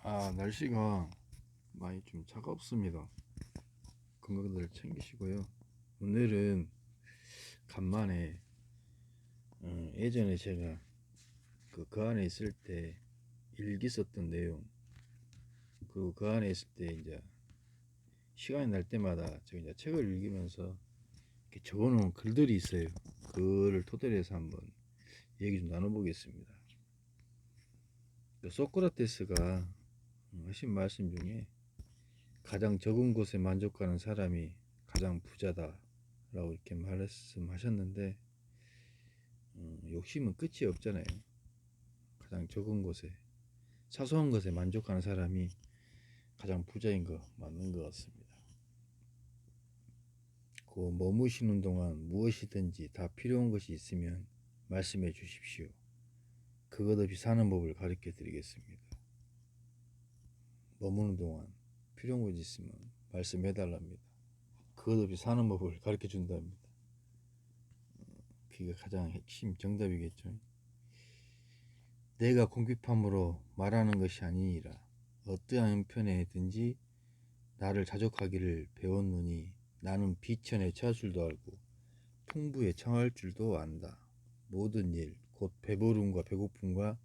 날씨가 많이 좀 차갑습니다. 건강들 챙기시고요. 오늘은 간만에 예전에 제가 그 안에 있을 때 일기 썼던 내용, 그리고 그 안에 있을 때 이제 시간이 날 때마다 제가 이제 책을 읽으면서 이렇게 적어놓은 글들이 있어요. 그를 토대로 해서 한번 얘기 좀 나눠보겠습니다. 소크라테스가 하신 말씀 중에 가장 적은 곳에 만족하는 사람이 가장 부자다 라고 이렇게 말씀하셨는데, 욕심은 끝이 없잖아요. 가장 적은 곳에, 사소한 것에 만족하는 사람이 가장 부자인 거 맞는 것 같습니다. 그 머무시는 동안 무엇이든지 다 필요한 것이 있으면 말씀해 주십시오. 그것 없이 사는 법을 가르쳐 드리겠습니다. 머무는 동안 필요한 것이 있으면 말씀해 달랍니다. 그것 없이 사는 법을 가르쳐 준답니다. 그게 가장 핵심 정답이겠죠. 내가 궁핍함으로 말하는 것이 아니니라. 어떠한 형편에든지 나를 자족하기를 배웠노니 나는 비천에 처할 줄도 알고 풍부에 처할 줄도 안다. 모든 일, 곧 배부름과 배고픔과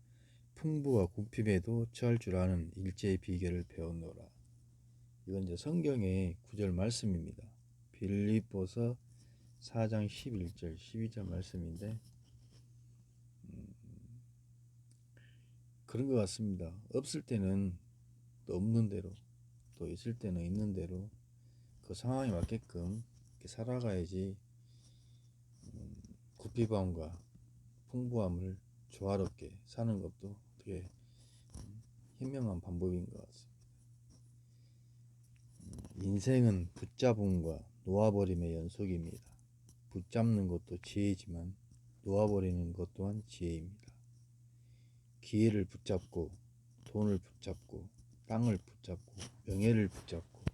풍부와 궁핍에도 처할 줄 아는 일제의 비결을 배웠노라. 이건 이제 성경의 구절 말씀입니다. 빌립보서 4장 11절 12절 말씀인데, 그런 것 같습니다. 없을 때는 또 없는 대로, 또 있을 때는 있는 대로 그 상황에 맞게끔 이렇게 살아가야지 구피함과 풍부함을 조화롭게 사는 것도 되게 현명한 방법인 것 같습니다. 인생은 붙잡음과 놓아버림의 연속입니다. 붙잡는 것도 지혜이지만 놓아버리는 것 또한 지혜입니다. 기회를 붙잡고 돈을 붙잡고 땅을 붙잡고 명예를 붙잡고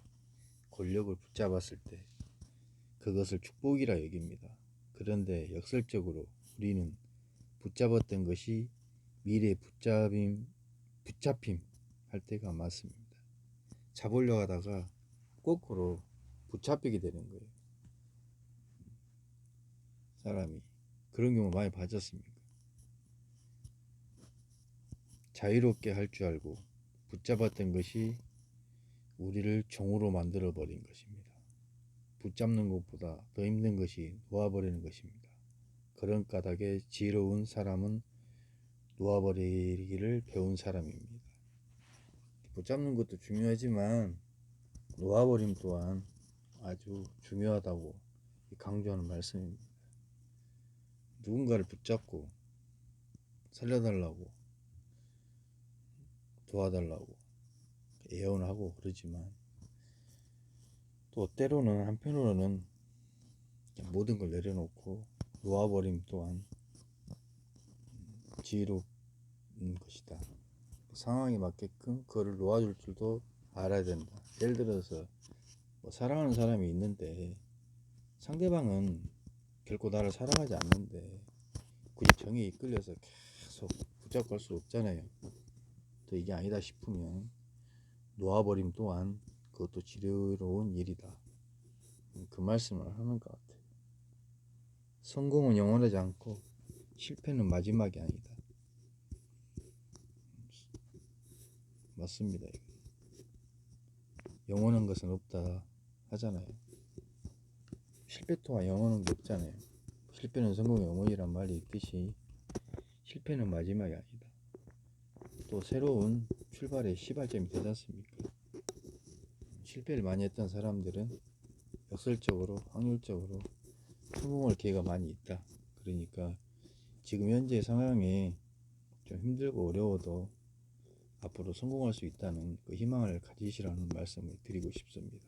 권력을 붙잡았을 때 그것을 축복이라 여깁니다. 그런데 역설적으로 우리는 붙잡았던 것이 미래 붙잡힘 할 때가 많습니다. 잡으려 하다가 거꾸로 붙잡히게 되는 거예요. 사람이 그런 경우 많이 봤었습니까? 자유롭게 할 줄 알고 붙잡았던 것이 우리를 종으로 만들어 버린 것입니다. 붙잡는 것보다 더 힘든 것이 놓아버리는 것입니다. 그런 까닭에 지혜로운 사람은 놓아버리기를 배운 사람입니다. 붙잡는 것도 중요하지만 놓아버림 또한 아주 중요하다고 강조하는 말씀입니다. 누군가를 붙잡고 살려달라고 도와달라고 애원하고 그러지만 또 때로는 한편으로는 모든 걸 내려놓고 놓아버림 또한 지혜로운 것이다. 상황에 맞게끔 그거를 놓아줄 줄도 알아야 된다. 예를 들어서 사랑하는 사람이 있는데 상대방은 결코 나를 사랑하지 않는데 굳이 정에 이끌려서 계속 붙잡고 갈 수 없잖아요. 또 이게 아니다 싶으면 놓아버림 또한 그것도 지혜로운 일이다. 그 말씀을 하는 것 같아요. 성공은 영원하지 않고 실패는 마지막이 아니다. 맞습니다. 영원한 것은 없다 하잖아요. 실패 또한 영원한 게 없잖아요. 실패는 성공의 어머니란 말이 있듯이 실패는 마지막이 아니다. 또 새로운 출발의 시발점이 되지 않습니까? 실패를 많이 했던 사람들은 역설적으로 확률적으로 성공할 기회가 많이 있다. 그러니까 지금 현재 상황에 좀 힘들고 어려워도 앞으로 성공할 수 있다는 그 희망을 가지시라는 말씀을 드리고 싶습니다.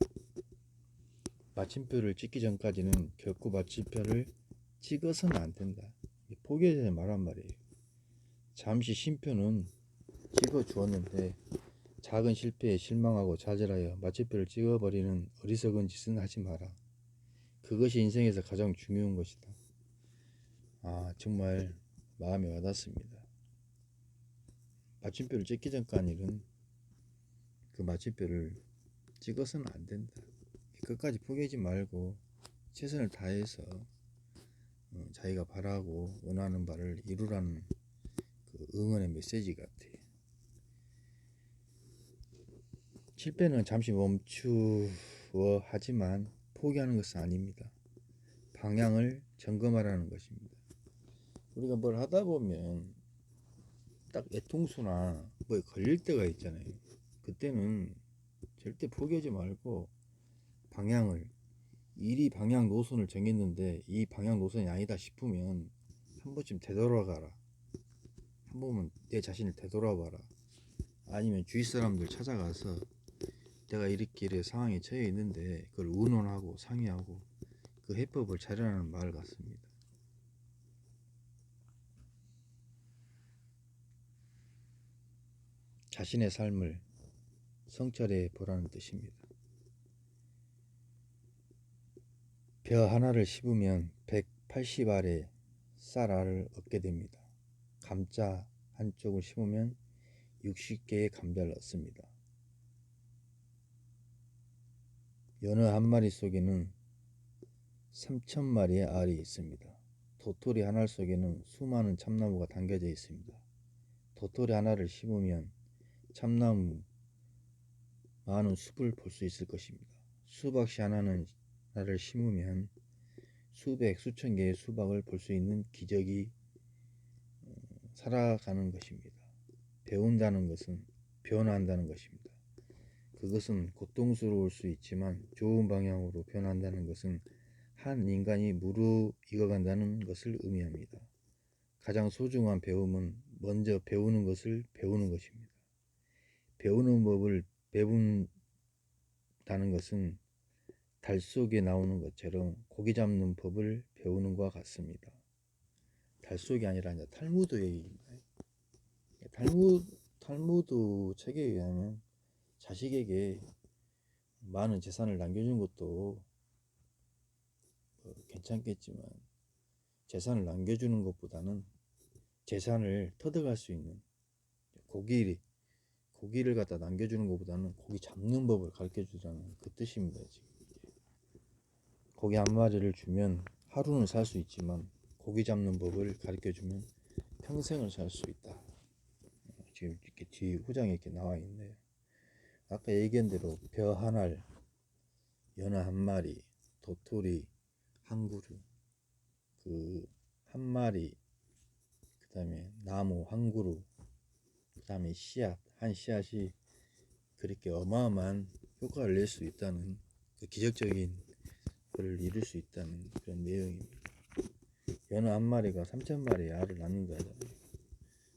마침표를 찍기 전까지는 결코 마침표를 찍어서는 안 된다. 포기해야 되는 말한 말이에요. 잠시 쉼표는 찍어 주었는데 작은 실패에 실망하고 좌절하여 마침표를 찍어버리는 어리석은 짓은 하지 마라. 그것이 인생에서 가장 중요한 것이다. 정말 마음에 와닿습니다. 마침표를 찍기 전까지는 그 마침표를 찍어서는 안 된다. 끝까지 포기하지 말고 최선을 다해서 자기가 바라고 원하는 바를 이루라는 그 응원의 메시지 같아요. 실패는 잠시 멈추어 하지만 포기하는 것은 아닙니다. 방향을 점검하라는 것입니다. 우리가 뭘 하다 보면 딱 애통수나 뭐에 걸릴 때가 있잖아요. 그때는 절대 포기하지 말고 일이 방향 노선을 정했는데 이 방향 노선이 아니다 싶으면 한 번쯤 되돌아가라. 한 번은 내 자신을 되돌아봐라. 아니면 주위 사람들 찾아가서 내가 이렇게 상황에 처해 있는데 그걸 의논하고 상의하고 그 해법을 찾으라는 말 같습니다. 자신의 삶을 성찰해 보라는 뜻입니다. 벼 하나를 씹으면 180알의 쌀알을 얻게 됩니다. 감자 한쪽을 씹으면 60개의 감자를 얻습니다. 연어 한 마리 속에는 3,000마리의 알이 있습니다. 도토리 하나 속에는 수많은 참나무가 담겨져 있습니다. 도토리 하나를 씹으면 참나무 많은 숲을 볼 수 있을 것입니다. 수박씨 하나를 심으면 수백 수천 개의 수박을 볼 수 있는 기적이 살아가는 것입니다. 배운다는 것은 변화한다는 것입니다. 그것은 고통스러울 수 있지만 좋은 방향으로 변한다는 것은 한 인간이 무르익어간다는 것을 의미합니다. 가장 소중한 배움은 먼저 배우는 것을 배우는 것입니다. 배우는 법을 배운다는 것은 달 속에 나오는 것처럼 고기 잡는 법을 배우는 것과 같습니다. 달 속이 아니라 이제 탈무드 얘기입니다. 탈무드 책에 의하면 자식에게 많은 재산을 남겨준 것도 괜찮겠지만 재산을 남겨주는 것보다는 재산을 터득할 수 있는 고기를 갖다 남겨주는 것보다는 고기 잡는 법을 가르쳐주자는 그 뜻입니다. 지금 고기 한 마리를 주면 하루는 살 수 있지만 고기 잡는 법을 가르쳐주면 평생을 살 수 있다. 지금 이렇게 뒤 후장에 이렇게 나와 있네요. 아까 얘기한 대로 벼 한 알, 연어 한 마리, 도토리 한 그루, 그 한 마리, 그 다음에 나무 한 그루, 그 다음에 씨앗, 한 씨앗이 그렇게 어마어마한 효과를 낼 수 있다는 그 기적적인 걸 이룰 수 있다는 그런 내용입니다. 연어 한 마리가 3,000마리의 알을 낳는다 하잖아요.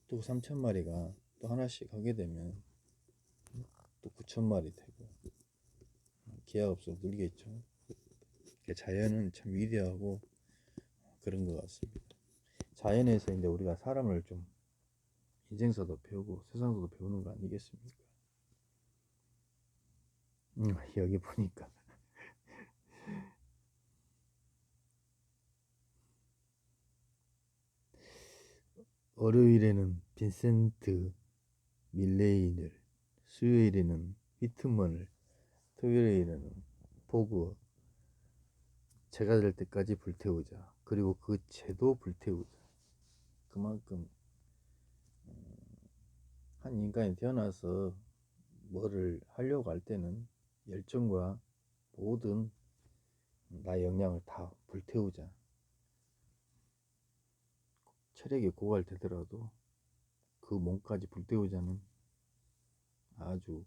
또 3,000마리가 또 하나씩 하게 되면 또 9,000마리 되고 기약 없어 늘겠죠. 자연은 참 위대하고 그런 것 같습니다. 자연에서 이제 우리가 사람을 좀 인생사도 배우고 세상사도 배우는 거 아니겠습니까? 여기 보니까 월요일에는 빈센트 밀레이를, 수요일에는 휘트먼을, 토요일에는 포그, 제가 될 때까지 불태우자. 그리고 그 죄도 불태우자. 그만큼 한 인간이 태어나서 뭐를 하려고 할 때는 열정과 모든 나의 역량을 다 불태우자. 체력이 고갈되더라도 그 몸까지 불태우자는 아주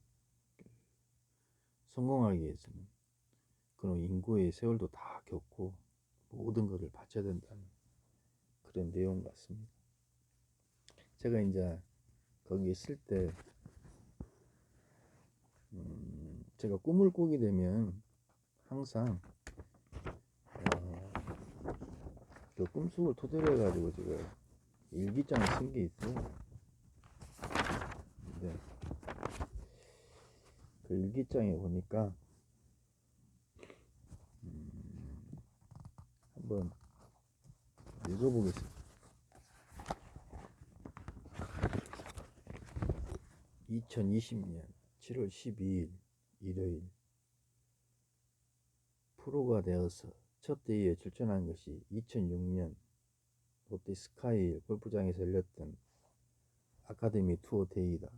성공하기 위해서는 그런 인고의 세월도 다 겪고 모든 것을 바쳐야 된다는 그런 내용 같습니다. 제가 이제 거기 있을 때 제가 꿈을 꾸게 되면 항상 그 꿈속을 토대로 해가지고 제가 일기장을 쓴 게 있어요. 근데 그 일기장에 보니까 한번 읽어보겠습니다. 2020년 7월 12일 일요일 프로가 되어서 첫 대회에 출전한 것이 2006년 롯데 스카이 골프장에서 열렸던 아카데미 투어 대회이다.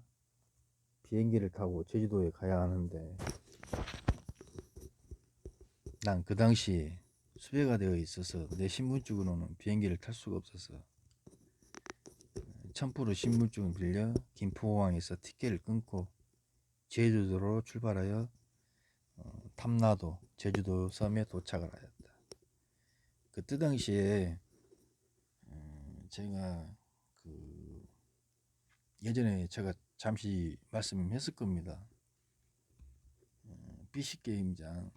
비행기를 타고 제주도에 가야 하는데 난 그 당시에 수배가 되어 있어서 내 신분증으로는 비행기를 탈 수가 없어서 1000% 신분증을 빌려 김포공항에서 티켓을 끊고 제주도로 출발하여 탐라도 제주도 섬에 도착을 하였다. 그때 당시에 제가 그 예전에 제가 잠시 말씀했을 겁니다. BC게임장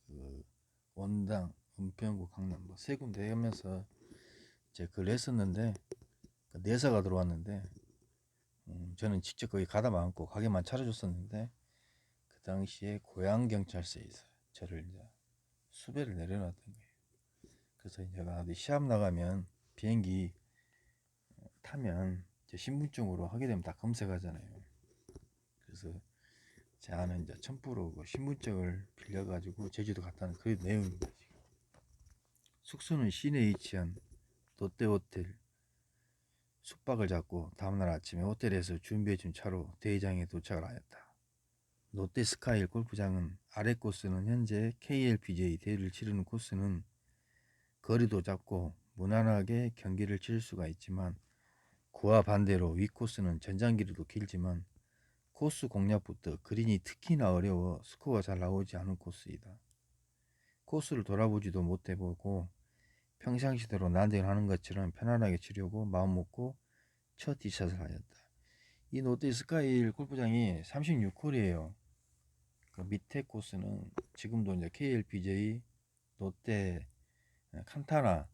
그 원당, 은평구, 강남 뭐 세 군데 하면서 제가 그걸 했었는데 그 내사가 들어왔는데 저는 직접 거기 가다 않고 가게만 차려줬었는데 그 당시에 고양경찰서에서 저를 이제 수배를 내려놨던 거예요. 그래서 제가 어디 시합 나가면 비행기 타면 제 신분증으로 하게 되면 다 검색하잖아요. 그래서 제가 이제 1000% 그 신분증을 빌려가지고 제주도 갔다는 그 내용입니다. 지금. 숙소는 시내에 위치한 롯데호텔 숙박을 잡고 다음날 아침에 호텔에서 준비해준 차로 대회장에 도착을 하였다. 롯데스카이 골프장은 아래 코스는 현재 KLPGA 대회를 치르는 코스는 거리도 짧고 무난하게 경기를 치를 수가 있지만 그와 반대로 위 코스는 전장기류도 길지만 코스 공략부터 그린이 특히나 어려워 스코어가 잘 나오지 않은 코스이다. 코스를 돌아보지도 못해보고 평상시대로 난딩을 하는 것처럼 편안하게 치려고 마음먹고 첫 티샷을 하였다. 이 롯데 스카이 골프장이 36홀이에요. 그 밑에 코스는 지금도 이제 KLPJ 롯데 칸타나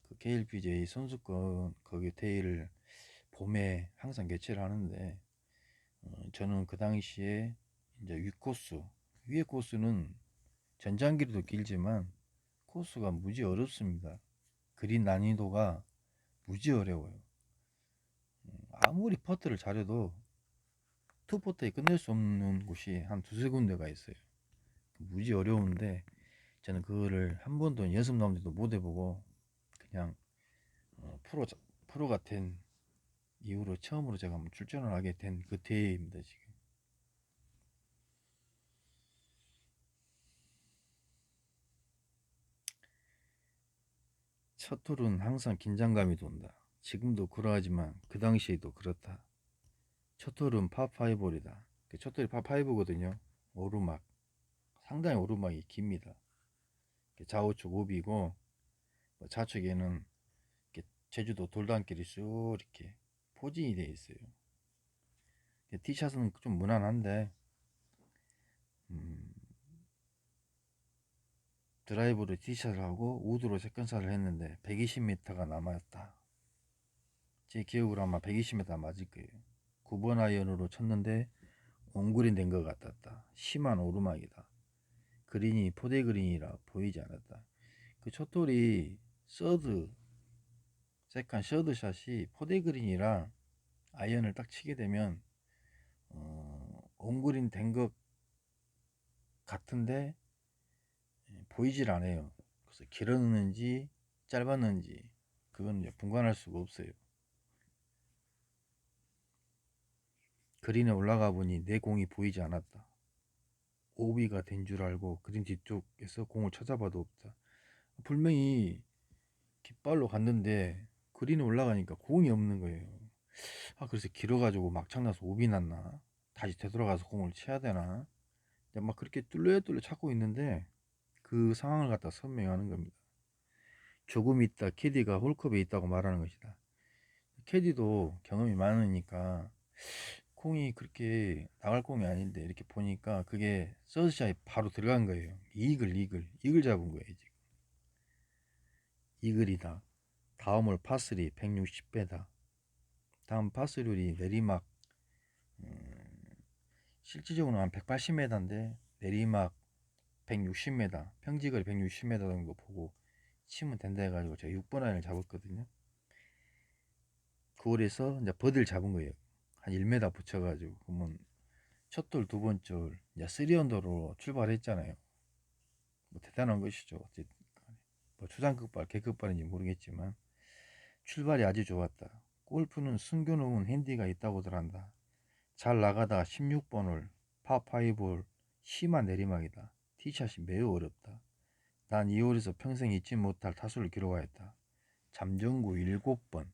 그 KLPJ 선수권 거기 대회를 봄에 항상 개최를 하는데 저는 그 당시에 이제 윗코스 위에 코스는 전장길이도 길지만 코스가 무지 어렵습니다. 그린 난이도가 무지 어려워요. 아무리 퍼트를 잘해도 투퍼트에 끝낼 수 없는 곳이 한 두세 군데가 있어요. 무지 어려운데 저는 그거를 한 번도 연습 나온지도 못 해보고 그냥 프로가 된 이후로 처음으로 제가 한번 출전을 하게 된 그 대회입니다. 지금 첫 홀은 항상 긴장감이 돈다. 지금도 그러하지만 그 당시에도 그렇다. 첫 홀은 파5홀이다. 첫 홀이 파5거든요. 오르막 상당히 오르막이 깁니다. 좌우측 오비고 좌측에는 제주도 돌담길이 쭉 이렇게 포진이 되어 있어요. 티샷은 좀 무난한데 드라이브로 티샷을 하고 우드로 세컨샷을 했는데 120m가 남았다. 제 기억으로 아마 120m 맞을 거예요. 9번 아이언으로 쳤는데 옹그린 된 것 같았다. 심한 오르막이다. 그린이 포대 그린이라 보이지 않았다. 그 첫 홀이 세컨 셔드샷이 포대 그린이라 아이언을 딱 치게 되면 옹그린 된 것 같은데 보이질 않아요. 그래서 길었는지 짧았는지 그건 분간할 수가 없어요. 그린에 올라가 보니 내 공이 보이지 않았다. 오비가 된 줄 알고 그린 뒤쪽에서 공을 찾아봐도 없다. 분명히 깃발로 갔는데 그린에 올라가니까 공이 없는 거예요. 그래서 길어가지고 막창나서 오비 났나? 다시 되돌아가서 공을 쳐야 되나? 막 그렇게 뚫려 찾고 있는데 그 상황을 갖다 설명하는 겁니다. 조금 있다 캐디가 홀컵에 있다고 말하는 것이다. 캐디도 경험이 많으니까 공이 그렇게 나갈 공이 아닌데 이렇게 보니까 그게 서드샷이 바로 들어간 거예요. 이글 잡은 거예요. 지금 이글이다. 다음 홀 파3 160배다. 다음 파3홀이 내리막 실질적으로는 한 180m인데 내리막 160m 평지거리 160m 정도 보고 치면 된다 해가지고 제가 6번 아이언을 잡았거든요. 그 홀에서 이제 버디를 잡은 거예요. 한 1m 붙여가지고 그러면 첫 돌, 두 번째 홀 이제 3언더로 출발했잖아요. 뭐 대단한 것이죠. 어쨌든 뭐 초장급발, 개급발인지 모르겠지만 출발이 아주 좋았다. 골프는 숨겨놓은 핸디가 있다고들 한다. 잘 나가다 16번 홀 파5홀 심한 내리막이다. 티샷이 매우 어렵다. 난 이 홀에서 평생 잊지 못할 타수를 기록하였다. 잠정구 7번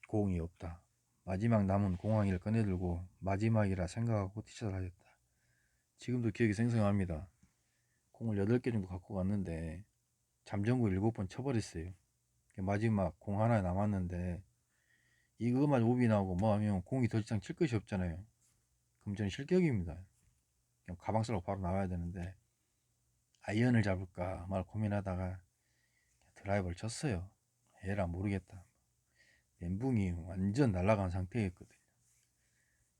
공이 없다. 마지막 남은 공항이를 꺼내들고 마지막이라 생각하고 티샷을 하였다. 지금도 기억이 생생합니다. 공을 8개 정도 갖고 갔는데 잠정구 7번 쳐버렸어요. 마지막 공 하나 남았는데 이거만 오비 나오고 뭐 하면 공이 더 이상 칠 것이 없잖아요. 그럼 저는 실격입니다. 그냥 가방 쓰고 바로 나와야 되는데 아이언을 잡을까 말 고민하다가 드라이버를 쳤어요. 에라 모르겠다. 멘붕이 완전 날아간 상태였거든요.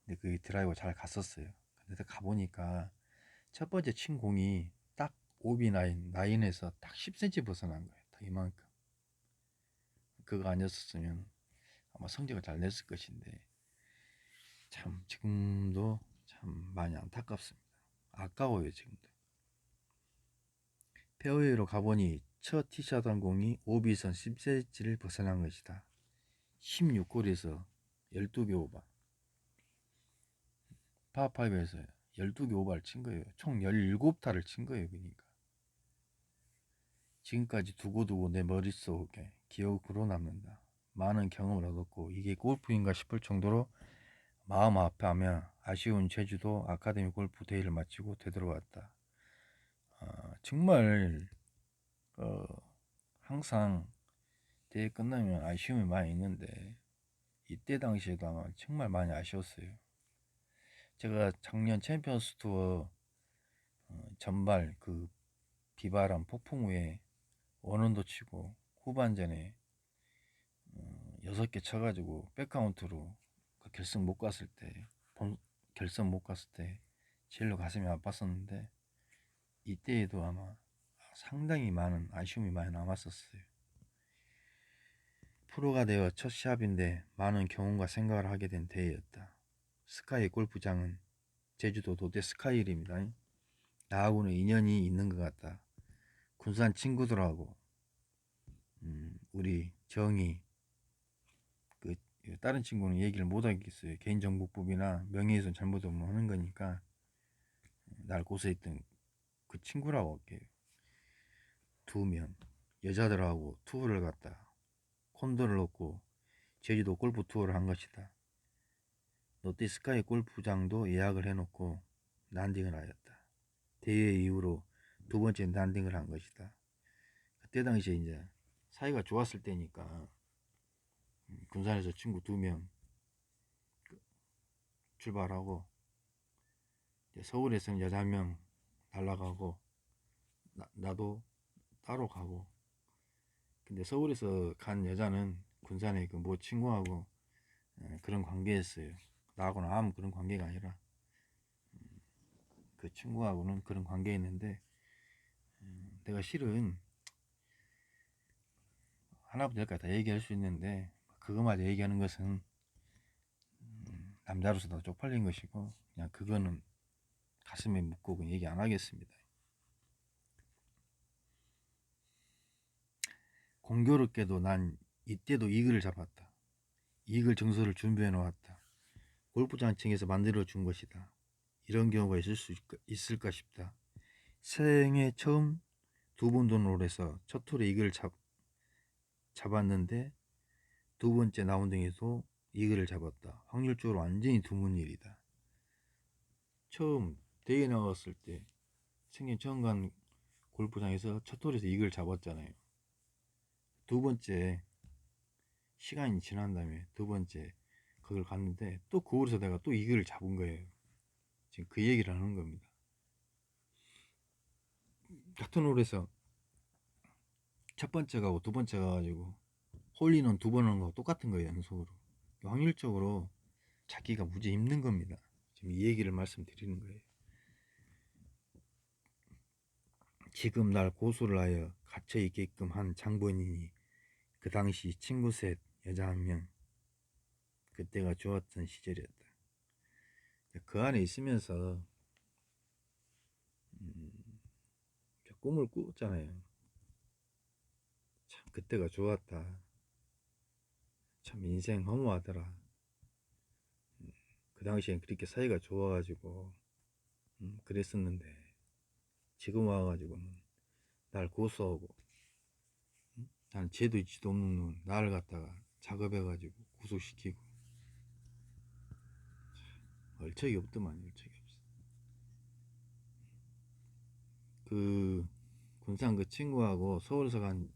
근데 그 드라이버 잘 갔었어요. 근데 가보니까 첫 번째 친 공이 딱 오비 라인에서 딱 10cm 벗어난 거예요. 딱 이만큼. 그거 아니었으면 아마 성적을 잘 냈을 것인데 참 지금도 참 많이 안타깝습니다. 아까워요 지금도. 페어웨이로 가보니 첫 티샷한 공이 오비선 10cm를 벗어난 것이다. 16골에서 12개 오바. 파5에서 12개 오바를 친 거예요. 총 17타를 친 거예요. 그러니까 지금까지 두고두고 내 머릿속에 기억으로 남는다. 많은 경험을 얻었고 이게 골프인가 싶을 정도로 마음 아파하며 아쉬운 제주도 아카데미 골프 대회를 마치고 되돌아왔다. 정말 항상 대회 끝나면 아쉬움이 많이 있는데 이때 당시에도 아마 정말 많이 아쉬웠어요. 제가 작년 챔피언스 투어 전발 그 비바람 폭풍 후에 원원도 치고 후반전에 6개 쳐가지고 백카운트로 그 결승 못 갔을 때 결승 못 갔을 때 제일로 가슴이 아팠었는데 이때에도 아마 상당히 많은 아쉬움이 많이 남았었어요. 프로가 되어 첫 시합인데 많은 경험과 생각을 하게 된 대회였다. 스카이 골프장은 제주도 도대 스카이일입니다. 나하고는 인연이 있는 것 같다. 군산 친구들하고 우리 정이 그 다른 친구는 얘기를 못 하겠어요. 개인정보법이나 명예훼손 잘못하면 하는 거니까 날 고소했던 그 친구라고 할게요. 2명 여자들하고 투어를 갔다. 콘도를 넣고 제주도 골프 투어를 한 것이다. 롯데 스카이 골프장도 예약을 해놓고 란딩을 하였다. 대회 이후로 두 번째 란딩을 한 것이다. 그때 당시에 이제 사이가 좋았을 때니까 군산에서 친구 2명 출발하고 서울에서는 여자 1명 날라가고 나도 따로 가고 근데 서울에서 간 여자는 군산에 그 모 친구하고 그런 관계였어요. 나하고는 아무 그런 관계가 아니라 그 친구하고는 그런 관계였는데 내가 실은 하나부터 열까지 다 얘기할 수 있는데 그거마저 얘기하는 것은 남자로서 더 쪽팔린 것이고 그냥 그거는 가슴에 묻고 그냥 얘기 안 하겠습니다. 공교롭게도 난 이때도 이글을 잡았다. 이글 증서를 준비해 놓았다. 골프장 층에서 만들어 준 것이다. 이런 경우가 있을까 싶다. 생애 처음 2번 도는 홀에서 첫 홀에 이글을 잡았는데 두 번째 라운딩에도 이글을 잡았다. 확률적으로 완전히 드문 일이다. 처음 대회 나갔을 때 생애 처음 간 골프장에서 첫 홀에서 이글을 잡았잖아요. 두 번째 시간이 지난 다음에 두 번째 그걸 갔는데 또 그 홀에서 내가 또 이글을 잡은 거예요. 지금 그 얘기를 하는 겁니다. 같은 홀에서 첫 번째 가고 두 번째 가가지고 홀리는 2번 하는 거하고 똑같은 거예요. 연속으로. 확률적으로 찾기가 무지 힘든 겁니다. 지금 이 얘기를 말씀드리는 거예요. 지금 날 고소를 하여 갇혀 있게끔 한 장본인이 그 당시 친구 셋 여자 1명 그때가 좋았던 시절이었다. 그 안에 있으면서 꿈을 꾸었잖아요. 참 그때가 좋았다. 참 인생 허무하더라. 그 당시엔 그렇게 사이가 좋아가지고 그랬었는데 지금 와가지고는 날 고소하고 나는 죄도 있지도 없는 놈 나를 갖다가 작업해가지고 구속시키고 얼척이 없더만. 얼척이 없어. 그 군산 그 친구하고 서울서 간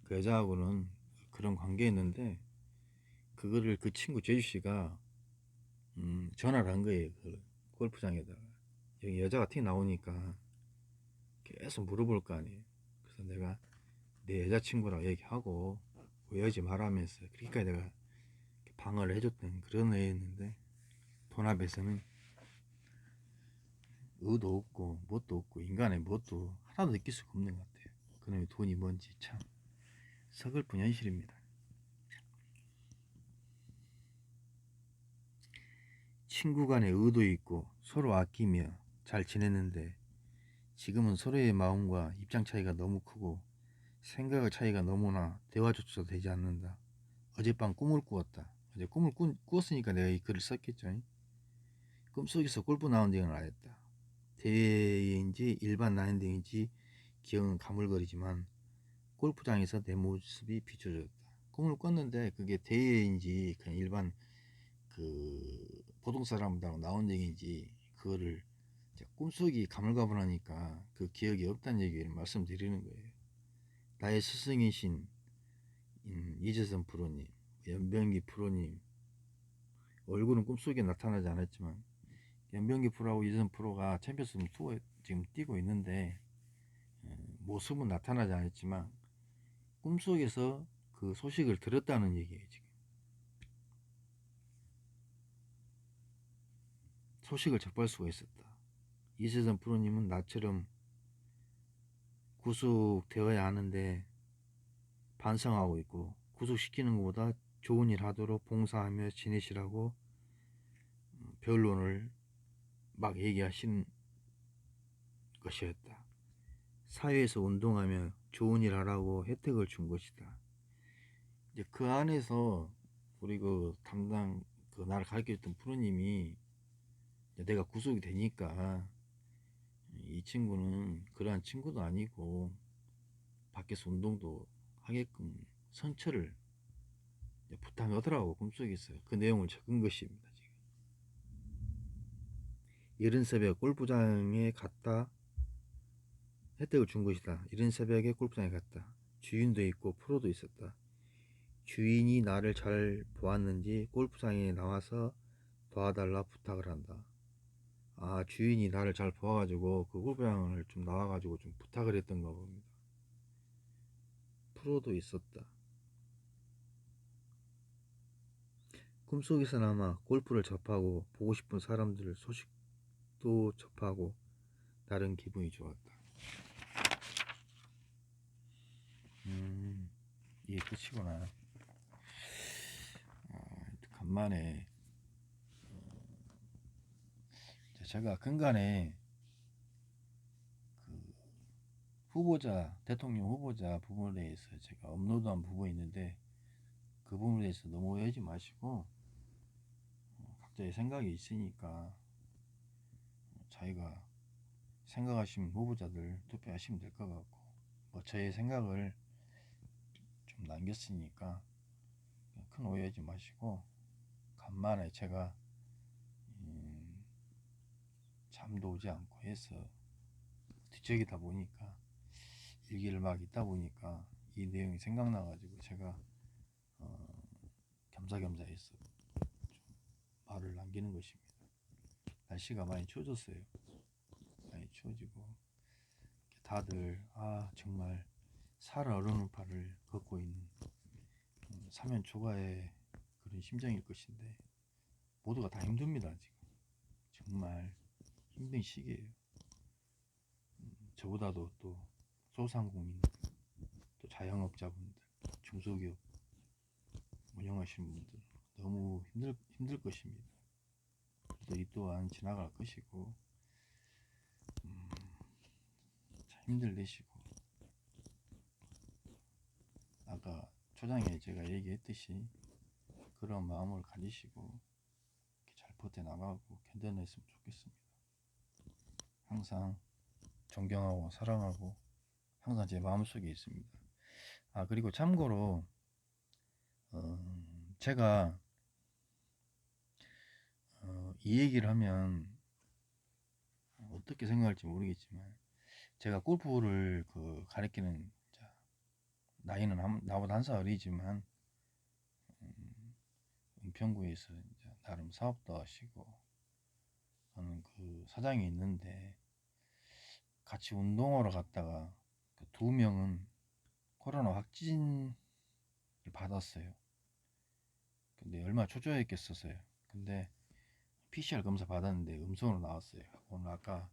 그 여자하고는 그런 관계였는데 그거를 그 친구 제주씨가 전화를 한 거예요. 그 골프장에다가 여기 여자가 튀 나오니까 계속 물어볼 거 아니에요. 그래서 내가 내 여자친구라고 얘기하고 오해하지 말라면서 그러니까 내가 방어를 해줬던 그런 애였는데 돈 앞에서는 의도 없고 뭣도 없고 인간의 뭣도 하나도 느낄 수가 없는 것 같아요. 그놈의 돈이 뭔지 참 서글픈 현실입니다. 친구 간에 의도 있고 서로 아끼며 잘 지냈는데 지금은 서로의 마음과 입장 차이가 너무 크고 생각의 차이가 너무나 대화조차 되지 않는다. 어젯밤 꿈을 꾸었다. 어제 꿈을 꾸었으니까 내가 이 글을 썼겠죠. 꿈속에서 골프 라운딩을 하였다. 대회인지 일반 라운딩인지 기억은 가물거리지만 골프장에서 내 모습이 비춰졌다. 꿈을 꿨는데 그게 대회인지 그냥 일반 그 보통 사람들하고 라운딩인지 그거를 꿈속이 가물가물하니까 그 기억이 없다는 얘기를 말씀드리는 거예요. 나의 스승이신 이재선 프로님, 연병기 프로님, 얼굴은 꿈속에 나타나지 않았지만 연병기 프로하고 이재선 프로가 챔피언스 투어 지금 뛰고 있는데 모습은 나타나지 않았지만 꿈속에서 그 소식을 들었다는 얘기예요. 지금 소식을 접할 수가 있었다. 이재선 프로님은 나처럼 구속되어야 하는데 반성하고 있고 구속시키는 것보다 좋은 일 하도록 봉사하며 지내시라고 변론을 막 얘기하신 것이었다. 사회에서 운동하며 좋은 일 하라고 혜택을 준 것이다. 이제 그 안에서 우리 그 담당 그 나를 가르쳐줬던 프로님이 내가 구속이 되니까 이 친구는 그러한 친구도 아니고 밖에서 운동도 하게끔 선처를 부탁하더라고. 꿈속에서 그 내용을 적은 것입니다. 지금 이른 새벽 골프장에 갔다 혜택을 준 것이다. 이른 새벽에 골프장에 갔다. 주인도 있고 프로도 있었다. 주인이 나를 잘 보았는지 골프장에 나와서 도와달라 부탁을 한다. 아, 주인이 나를 잘 보아가지고 그 골프장을 좀 나와가지고 좀 부탁을 했던가 봅니다. 프로도 있었다. 꿈속에서나마 골프를 접하고 보고 싶은 사람들 소식도 접하고 나름 기분이 좋았다. 이게 끝이구나. 간만에 제가 근간에 그 후보자 대통령 후보자 부분에 대해서 제가 업로드한 부분이 있는데 그 부분에 대해서 너무 오해하지 마시고 각자의 생각이 있으니까 자기가 생각하시는 후보자들 투표하시면 될 것 같고 뭐 저의 생각을 좀 남겼으니까 큰 오해하지 마시고 간만에 제가 잠도 오지 않고 해서 뒤척이다 보니까 일기를 막 읽다 보니까 이 내용이 생각나가지고 제가 겸사겸사해서 말을 남기는 것입니다. 날씨가 많이 추워졌어요. 많이 추워지고 다들 정말 살 얼음판을 걷고 있는 사면 초가의 그런 심정일 것인데 모두가 다 힘듭니다. 지금 정말 힘든 시기예요. 저보다도 또 소상공인, 또 자영업자분들, 중소기업 운영하시는 분들 너무 힘들 것입니다. 또 이 또한 지나갈 것이고, 참 힘들내시고, 아까 초장에 제가 얘기했듯이 그런 마음을 가지시고 이렇게 잘 버텨나가고 견뎌냈으면 좋겠습니다. 항상 존경하고 사랑하고 항상 제 마음속에 있습니다. 아, 그리고 참고로 제가 이 얘기를 하면 어떻게 생각할지 모르겠지만, 제가 골프를 가르치는, 나이는 나보다 한 살 어리지만 은평구에서 이제 나름 사업도 하시고 하는 그 사장이 있는데, 같이 운동하러 갔다가 그 두 명은 코로나 확진을 받았어요. 근데 얼마나 초조했겠었어요. 근데 PCR 검사 받았는데 음성으로 나왔어요. 오늘 아까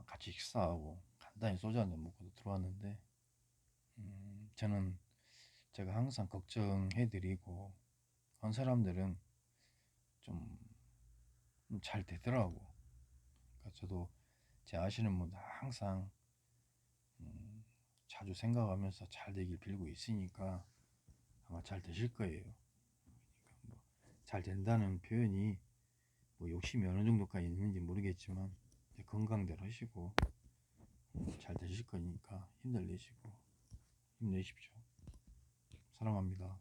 같이 식사하고 간단히 소주 한잔 먹고 들어왔는데, 저는 제가 항상 걱정해드리고 한 사람들은 좀 잘 되더라고. 그러니까 저도 제 아시는 분들 항상 자주 생각하면서 잘 되길 빌고 있으니까 아마 잘 되실 거예요. 그러니까 잘 된다는 표현이 뭐 욕심이 어느 정도까지 있는지 모르겠지만, 건강대로 하시고 잘 되실 거니까 힘내시고 힘내십시오. 사랑합니다.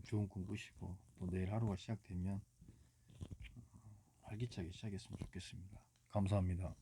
좋은 꿈 꾸시고 또 내일 하루가 시작되면 활기차게 시작했으면 좋겠습니다. 감사합니다.